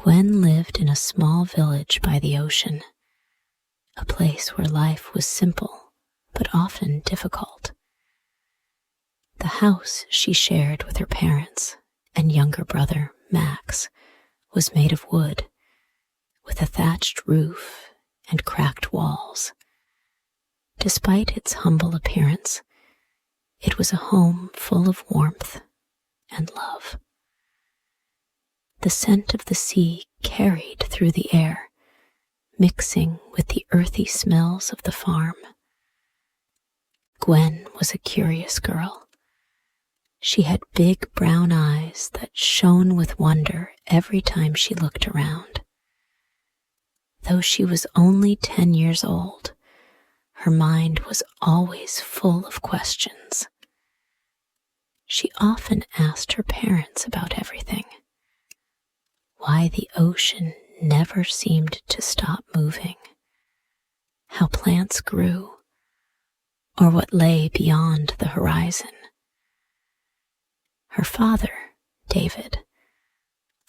Gwen lived in a small village by the ocean, a place where life was simple but often difficult. The house she shared with her parents and younger brother, Max, was made of wood, with a thatched roof and cracked walls. Despite its humble appearance, it was a home full of warmth and love. The scent of the sea carried through the air, mixing with the earthy smells of the farm. Gwen was a curious girl. She had big brown eyes that shone with wonder every time she looked around. Though she was only 10 years old, her mind was always full of questions. She often asked her parents about everything. Why the ocean never seemed to stop moving, how plants grew, or what lay beyond the horizon. Her father, David,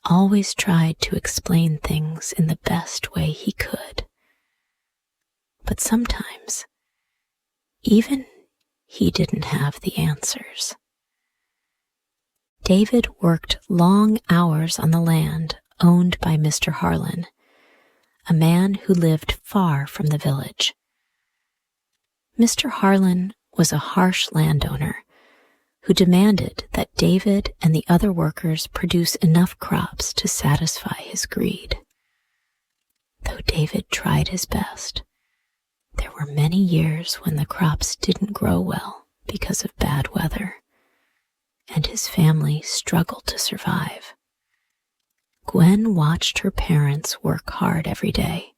always tried to explain things in the best way he could. But sometimes, even he didn't have the answers. David worked long hours on the land owned by Mr. Harlan, a man who lived far from the village. Mr. Harlan was a harsh landowner who demanded that David and the other workers produce enough crops to satisfy his greed. Though David tried his best, there were many years when the crops didn't grow well because of bad weather, and his family struggled to survive. Gwen watched her parents work hard every day,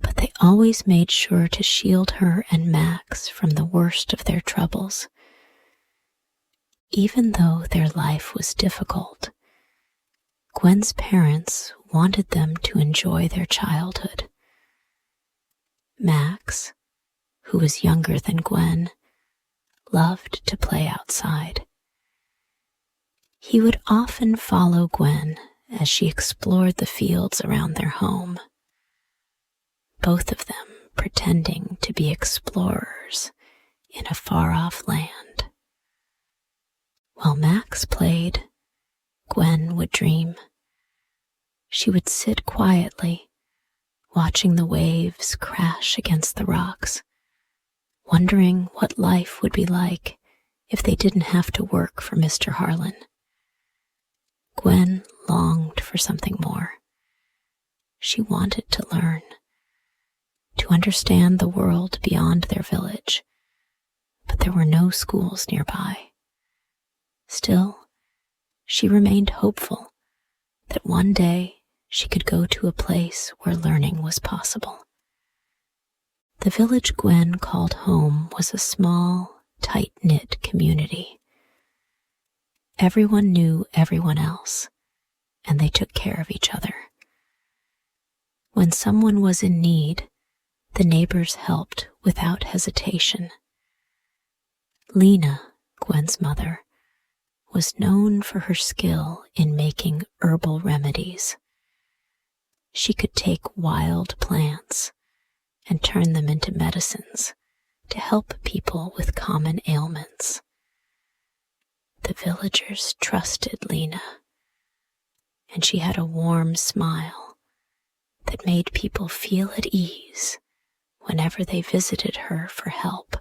but they always made sure to shield her and Max from the worst of their troubles. Even though their life was difficult, Gwen's parents wanted them to enjoy their childhood. Max, who was younger than Gwen, loved to play outside. He would often follow Gwen as she explored the fields around their home, both of them pretending to be explorers in a far-off land. While Max played, Gwen would dream. She would sit quietly, watching the waves crash against the rocks, wondering what life would be like if they didn't have to work for Mr. Harlan. Gwen longed for something more. She wanted to learn, to understand the world beyond their village, but there were no schools nearby. Still, she remained hopeful that one day she could go to a place where learning was possible. The village Gwen called home was a small, tight-knit community. Everyone knew everyone else, and they took care of each other. When someone was in need, the neighbors helped without hesitation. Lena, Gwen's mother, was known for her skill in making herbal remedies. She could take wild plants and turn them into medicines to help people with common ailments. The villagers trusted Lena, and she had a warm smile that made people feel at ease whenever they visited her for help.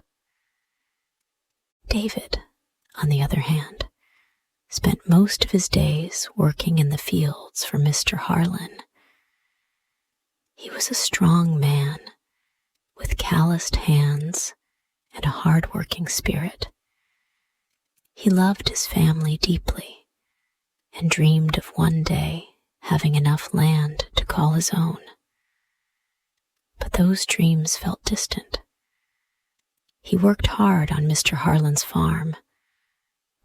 David, on the other hand, spent most of his days working in the fields for Mr. Harlan. He was a strong man with calloused hands and a hard-working spirit. He loved his family deeply and dreamed of one day having enough land to call his own. But those dreams felt distant. He worked hard on Mr. Harlan's farm,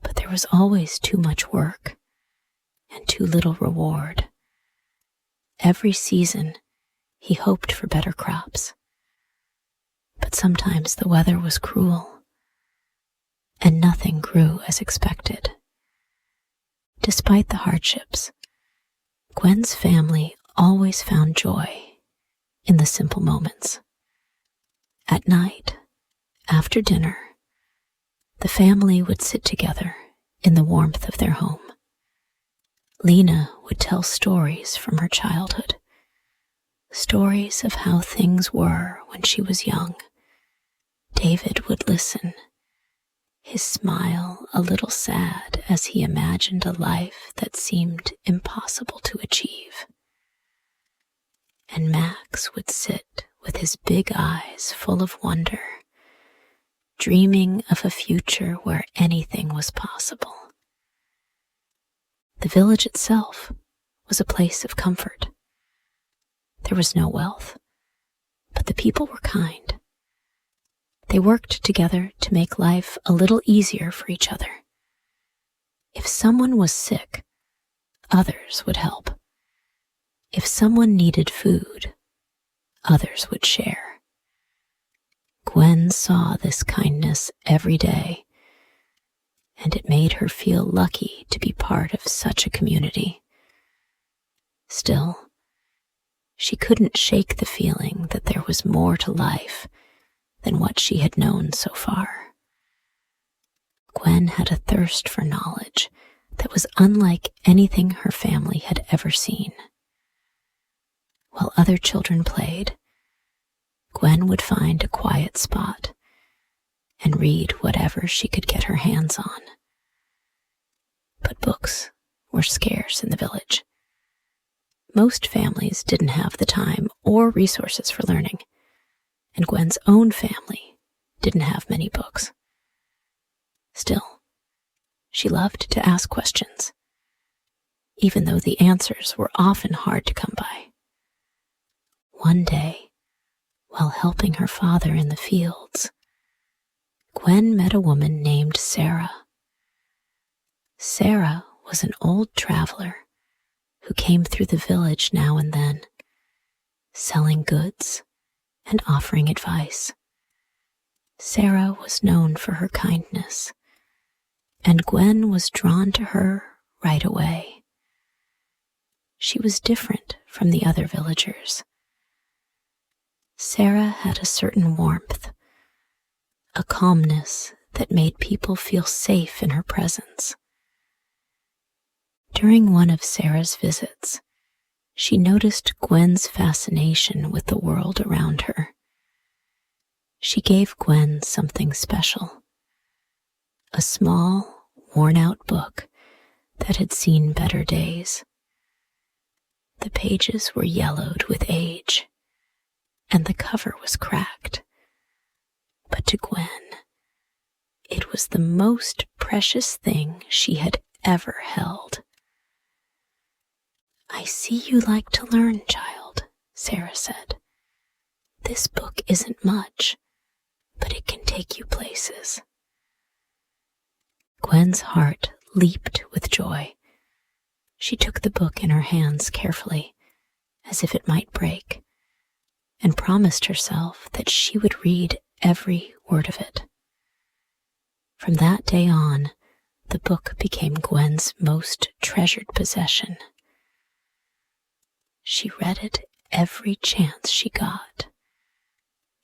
but there was always too much work and too little reward. Every season, he hoped for better crops, but sometimes the weather was cruel, and nothing grew as expected. Despite the hardships, Gwen's family always found joy in the simple moments. At night, after dinner, the family would sit together in the warmth of their home. Lena would tell stories from her childhood, stories of how things were when she was young. David would listen, his smile a little sad as he imagined a life that seemed impossible to achieve. And Max would sit with his big eyes full of wonder, dreaming of a future where anything was possible. The village itself was a place of comfort. There was no wealth, but the people were kind. They worked together to make life a little easier for each other. If someone was sick, others would help. If someone needed food, others would share. Gwen saw this kindness every day, and it made her feel lucky to be part of such a community. Still, she couldn't shake the feeling that there was more to life than what she had known so far. Gwen had a thirst for knowledge that was unlike anything her family had ever seen. While other children played, Gwen would find a quiet spot and read whatever she could get her hands on. But books were scarce in the village. Most families didn't have the time or resources for learning, and Gwen's own family didn't have many books. Still, she loved to ask questions, even though the answers were often hard to come by. One day, while helping her father in the fields, Gwen met a woman named Sarah. Sarah was an old traveler who came through the village now and then, selling goods and offering advice. Sarah was known for her kindness, and Gwen was drawn to her right away. She was different from the other villagers. Sarah had a certain warmth, a calmness that made people feel safe in her presence. During one of Sarah's visits, she noticed Gwen's fascination with the world around her. She gave Gwen something special, a small, worn-out book that had seen better days. The pages were yellowed with age, and the cover was cracked. But to Gwen, it was the most precious thing she had ever held. "I see you like to learn, child," Sarah said. "This book isn't much, but it can take you places." Gwen's heart leaped with joy. She took the book in her hands carefully, as if it might break, and promised herself that she would read every word of it. From that day on, the book became Gwen's most treasured possession. She read it every chance she got,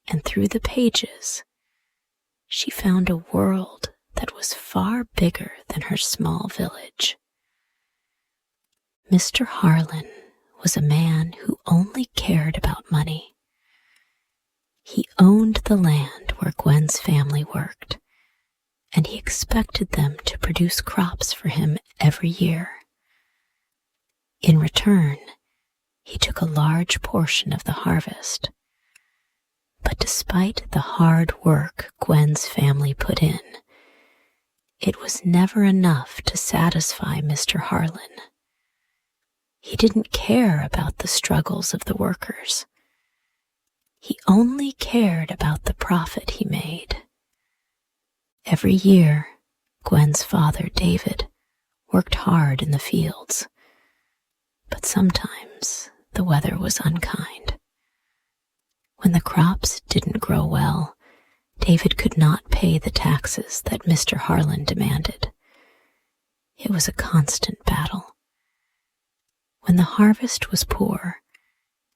and through the pages, she found a world that was far bigger than her small village. Mr. Harlan was a man who only cared about money. He owned the land where Gwen's family worked, and he expected them to produce crops for him every year. In return, he took a large portion of the harvest. But despite the hard work Gwen's family put in, it was never enough to satisfy Mr. Harlan. He didn't care about the struggles of the workers. He only cared about the profit he made. Every year, Gwen's father, David, worked hard in the fields, but sometimes the weather was unkind. When the crops didn't grow well, David could not pay the taxes that Mr. Harlan demanded. It was a constant battle. When the harvest was poor,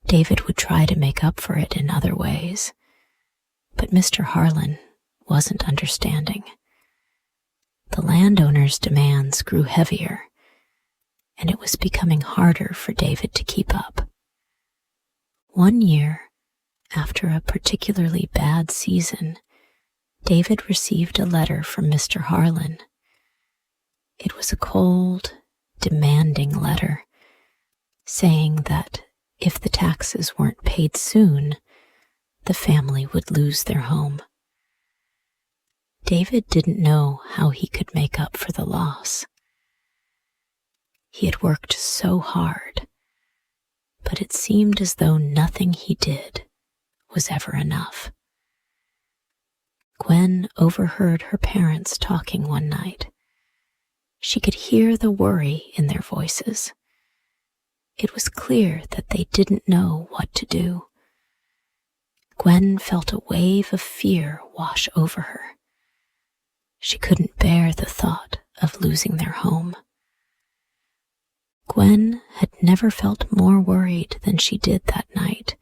David would try to make up for it in other ways, but Mr. Harlan wasn't understanding. The landowner's demands grew heavier, and it was becoming harder for David to keep up. One year, after a particularly bad season, David received a letter from Mr. Harlan. It was a cold, demanding letter, saying that if the taxes weren't paid soon, the family would lose their home. David didn't know how he could make up for the loss. He had worked so hard, but it seemed as though nothing he did was ever enough. Gwen overheard her parents talking one night. She could hear the worry in their voices. It was clear that they didn't know what to do. Gwen felt a wave of fear wash over her. She couldn't bear the thought of losing their home. Gwen had never felt more worried than she did that night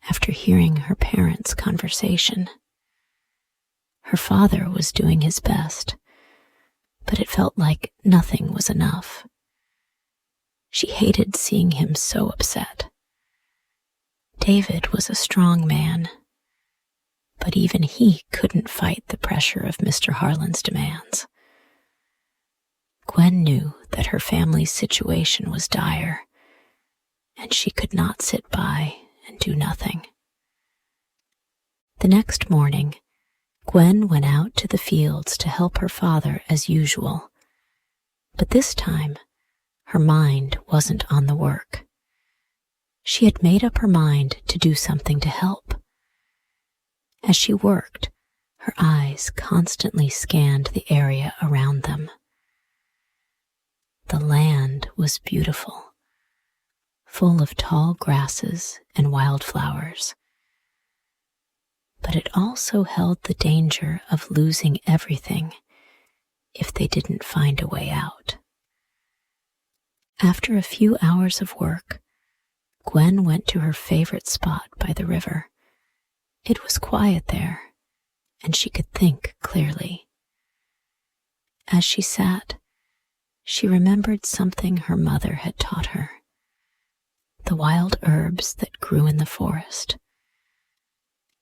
after hearing her parents' conversation. Her father was doing his best, but it felt like nothing was enough. She hated seeing him so upset. David was a strong man, but even he couldn't fight the pressure of Mr. Harlan's demands. Gwen knew that her family's situation was dire, and she could not sit by and do nothing. The next morning, Gwen went out to the fields to help her father as usual, but this time her mind wasn't on the work. She had made up her mind to do something to help. As she worked, her eyes constantly scanned the area around them. The land was beautiful, full of tall grasses and wildflowers, but it also held the danger of losing everything if they didn't find a way out. After a few hours of work, Gwen went to her favorite spot by the river. It was quiet there, and she could think clearly. As she sat, she remembered something her mother had taught her: the wild herbs that grew in the forest.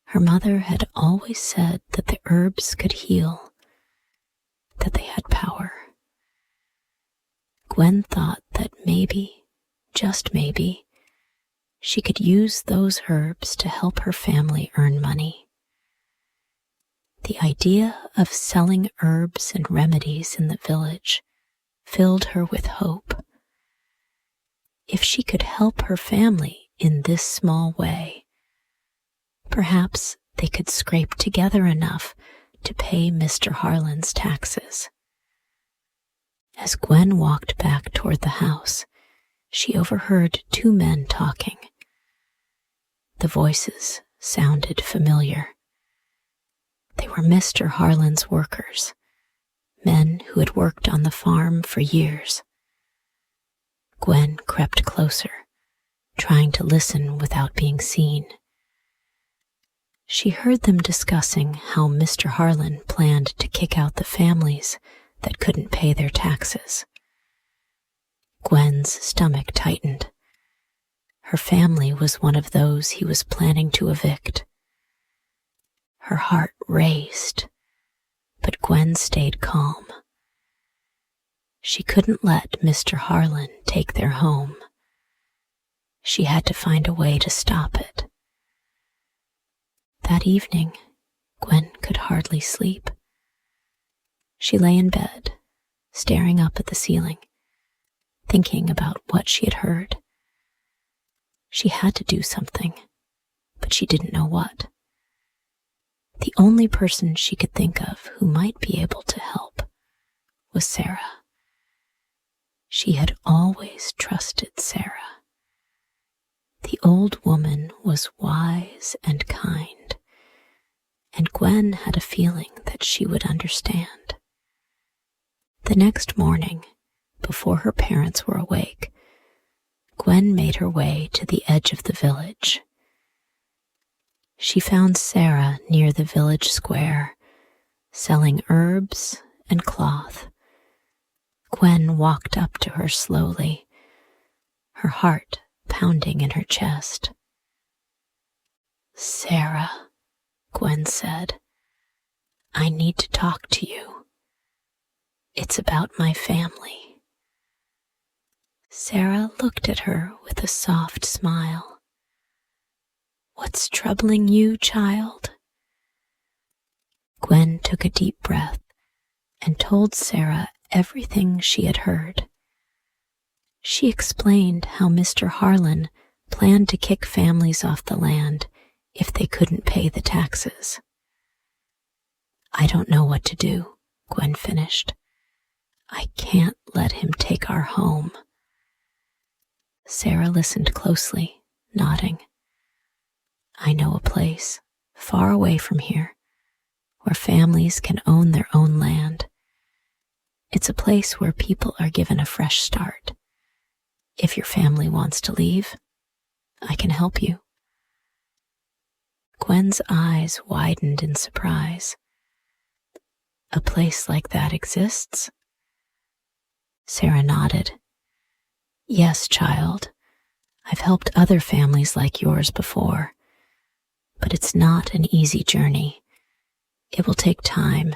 Her mother had always said that the herbs could heal, that they had power. Gwen thought that maybe, just maybe, she could use those herbs to help her family earn money. The idea of selling herbs and remedies in the village filled her with hope. If she could help her family in this small way, perhaps they could scrape together enough to pay Mr. Harlan's taxes. As Gwen walked back toward the house, she overheard two men talking. The voices sounded familiar. They were Mr. Harlan's workers, men who had worked on the farm for years. Gwen crept closer, trying to listen without being seen. She heard them discussing how Mr. Harlan planned to kick out the families that couldn't pay their taxes. Gwen's stomach tightened. Her family was one of those he was planning to evict. Her heart raced, but Gwen stayed calm. She couldn't let Mr. Harlan take their home. She had to find a way to stop it. That evening, Gwen could hardly sleep. She lay in bed, staring up at the ceiling, thinking about what she had heard. She had to do something, but she didn't know what. The only person she could think of who might be able to help was Sarah. She had always trusted Sarah. The old woman was wise and kind, and Gwen had a feeling that she would understand. The next morning, before her parents were awake, Gwen made her way to the edge of the village. She found Sarah near the village square, selling herbs and cloth. Gwen walked up to her slowly, her heart pounding in her chest. "Sarah," Gwen said, "I need to talk to you. It's about my family." Sarah looked at her with a soft smile. "What's troubling you, child?" Gwen took a deep breath and told Sarah everything she had heard. She explained how Mr. Harlan planned to kick families off the land if they couldn't pay the taxes. "I don't know what to do," Gwen finished. "I can't let him take our home." Sarah listened closely, nodding. "I know a place far away from here where families can own their own land. It's a place where people are given a fresh start. If your family wants to leave, I can help you." Gwen's eyes widened in surprise. "A place like that exists?" Sarah nodded. "Yes, child. I've helped other families like yours before, but it's not an easy journey. It will take time,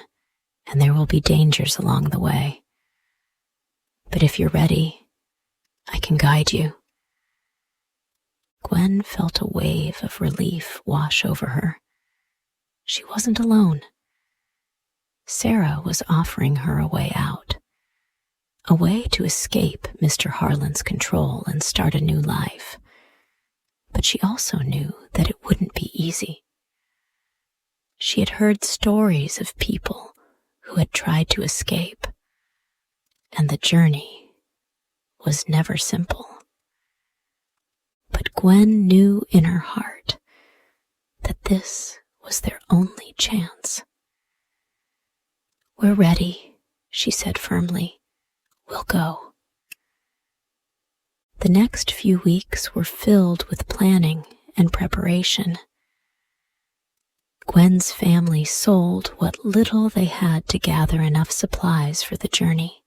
and there will be dangers along the way. But if you're ready, I can guide you." Gwen felt a wave of relief wash over her. She wasn't alone. Sarah was offering her a way out, a way to escape Mr. Harlan's control and start a new life. But she also knew that it wouldn't be easy. She had heard stories of people who had tried to escape, and the journey was never simple. But Gwen knew in her heart that this was their only chance. "We're ready," she said firmly. "We'll go." The next few weeks were filled with planning and preparation. Gwen's family sold what little they had to gather enough supplies for the journey.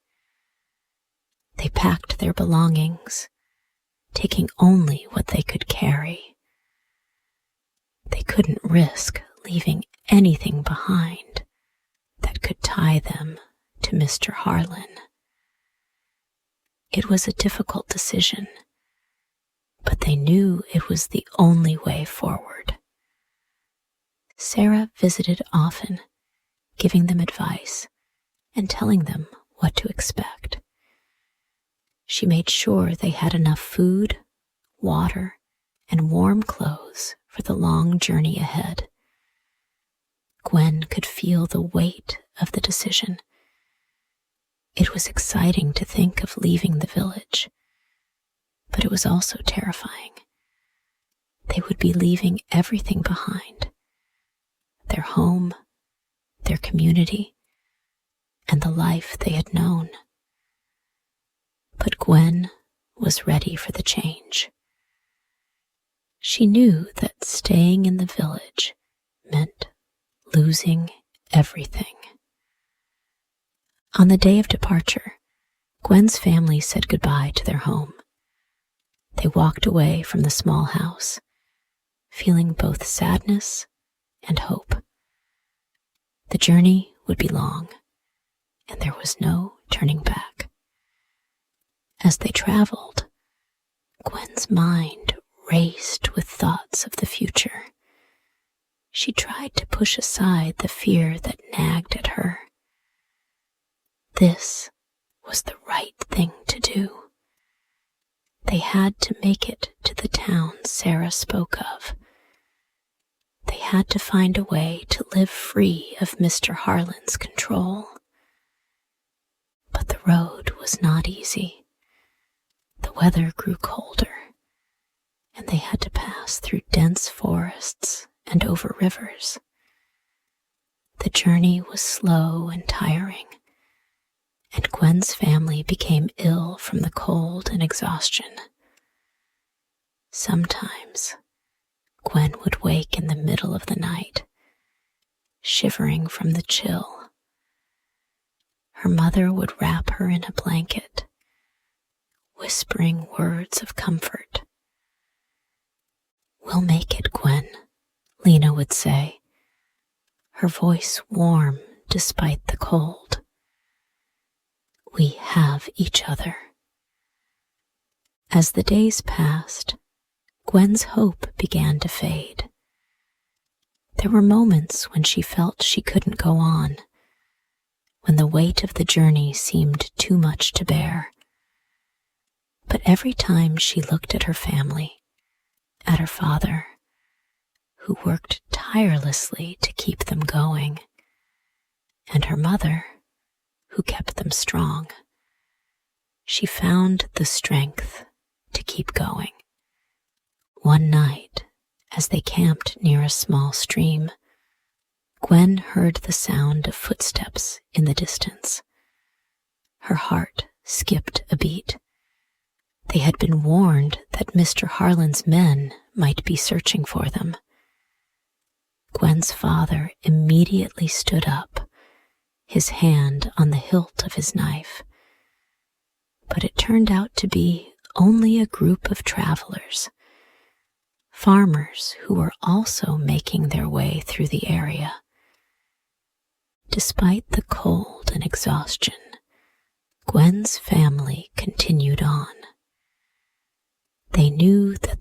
They packed their belongings, taking only what they could carry. They couldn't risk leaving anything behind that could tie them to Mr. Harlan. It was a difficult decision, but they knew it was the only way forward. Sarah visited often, giving them advice and telling them what to expect. She made sure they had enough food, water, and warm clothes for the long journey ahead. Gwen could feel the weight of the decision. It was exciting to think of leaving the village, but it was also terrifying. They would be leaving everything behind: their home, their community, and the life they had known. But Gwen was ready for the change. She knew that staying in the village meant losing everything. On the day of departure, Gwen's family said goodbye to their home. They walked away from the small house, feeling both sadness and hope. The journey would be long, and there was no turning back. As they traveled, Gwen's mind raced with thoughts of the future. She tried to push aside the fear that nagged at her. This was the right thing to do. They had to make it to the town Sarah spoke of. They had to find a way to live free of Mr. Harlan's control. But the road was not easy. The weather grew colder, and they had to pass through dense forests and over rivers. The journey was slow and tiring, and Gwen's family became ill from the cold and exhaustion. Sometimes Gwen would wake in the middle of the night, shivering from the chill. Her mother would wrap her in a blanket, whispering words of comfort. "We'll make it, Gwen," Lena would say, her voice warm despite the cold. "We have each other." As the days passed, Gwen's hope began to fade. There were moments when she felt she couldn't go on, when the weight of the journey seemed too much to bear. But every time she looked at her family, at her father, who worked tirelessly to keep them going, and her mother, who kept them strong, she found the strength to keep going. One night, as they camped near a small stream, Gwen heard the sound of footsteps in the distance. Her heart skipped a beat. They had been warned that Mr. Harlan's men might be searching for them. Gwen's father immediately stood up, his hand on the hilt of his knife. But it turned out to be only a group of travelers, farmers who were also making their way through the area. Despite the cold and exhaustion, Gwen's family continued on. They knew that